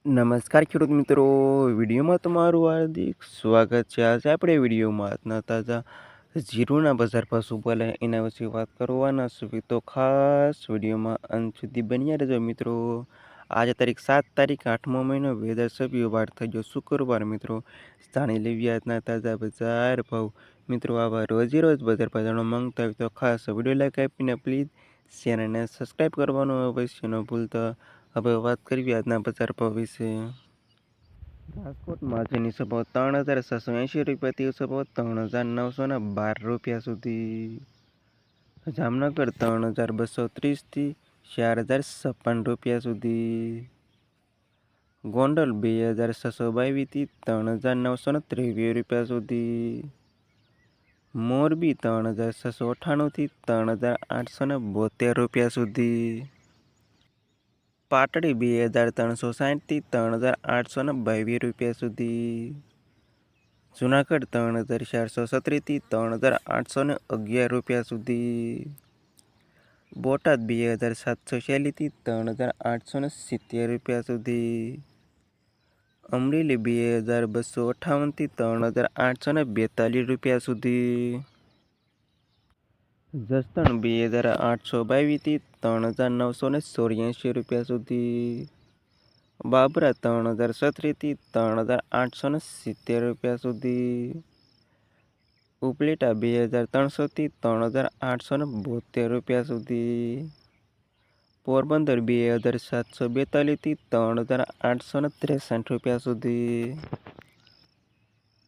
નમસ્કાર ખેડૂત મિત્રો, વિડીયોમાં તમારું હાર્દિક સ્વાગત છે. આજે આપણે વિડીયોમાં આજના તાજા જીરુના બજાર ભાવ શું બોલે એના વિશે વાત કરવાના છે. તો ખાસ વિડીયોમાં અંત સુધી બન્યા રહેજો મિત્રો. આજે તારીખ 7 તારીખ 8મો મહિનો 2026 વાર થઈ ગયો શુક્રવાર મિત્રો. જાણી લેવી આજના તાજા બજાર ભાવ મિત્રો. આવા રોજે રોજ બજાર ભાવ જાણવા માંગતા હોય તો ખાસ વિડીયો લાઈક આપીને પ્લીઝ ચેનલને સબસ્ક્રાઈબ કરવાનું અવશ્ય ન ભૂલતા. હવે વાત કરીએ આજના બજાર ભાવ વિશે. રાજકોટમાં આજની સભાઓ 3,780 રૂપિયાથી સભાઓ 3,912 સુધી. જામનગર 3,230થી 4,056 રૂપિયા સુધી. ગોંડલ 2,622થી 3,923 રૂપિયા સુધી. મોરબી 3,698થી 3,872 રૂપિયા સુધી. પાટડી 2,360થી 3,822 રૂપિયા સુધી. જુનાગઢ 3,417થી 3,811 રૂપિયા સુધી. બોટાદ 2,746થી 3,870 રૂપિયા સુધી. અમરેલી 2,258થી 3,842 રૂપિયા સુધી. જસદણ 2,822થી 3,984 રૂપિયા સુધી. બાબરા 3,037થી 3,870 રૂપિયા સુધી. ઉપલેટા 2,300થી 3,872 રૂપિયા સુધી. પોરબંદર 2,742થી 3,863 રૂપિયા સુધી.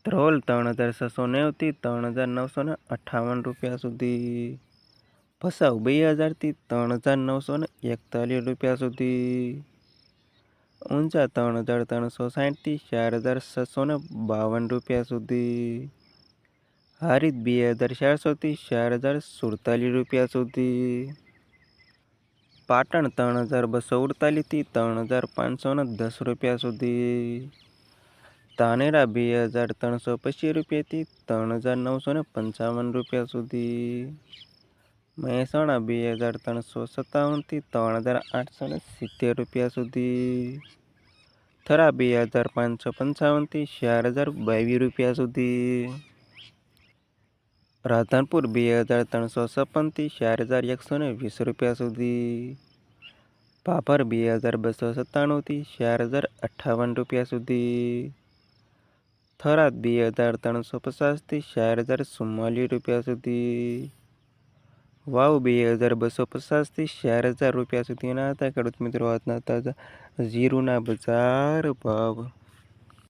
ધ્રોલ 3,690થી 3,958 રૂપિયા સુધી. ભચાઉ 2,000થી 3,941 રૂપિયા સુધી. ઊંઝા 3,360થી 4,752 રૂપિયા સુધી. હારીજ 2,400થી 4,047 રૂપિયા સુધી. પાટણ 3,248થી 3,510 રૂપિયા સુધી. ધાનેરા 2,325 રૂપિયાથી 3,955 રૂપિયા સુધી. મહેસાણા 2,357થી 3,870 રૂપિયા સુધી. થરા 2,555થી 4,022 રૂપિયા સુધી. રાધનપુર 2,356થી 4,120 રૂપિયા સુધી. ભાભર 2,297થી 4,058 રૂપિયા સુધી. થરાદ 2,350થી 4,044 રૂપિયા સુધી. વાવ 2,250થી 4,000 રૂપિયા સુધી. એના હતા ખેડૂત મિત્રો આજના તાજા જીરુના બજાર ભાવ.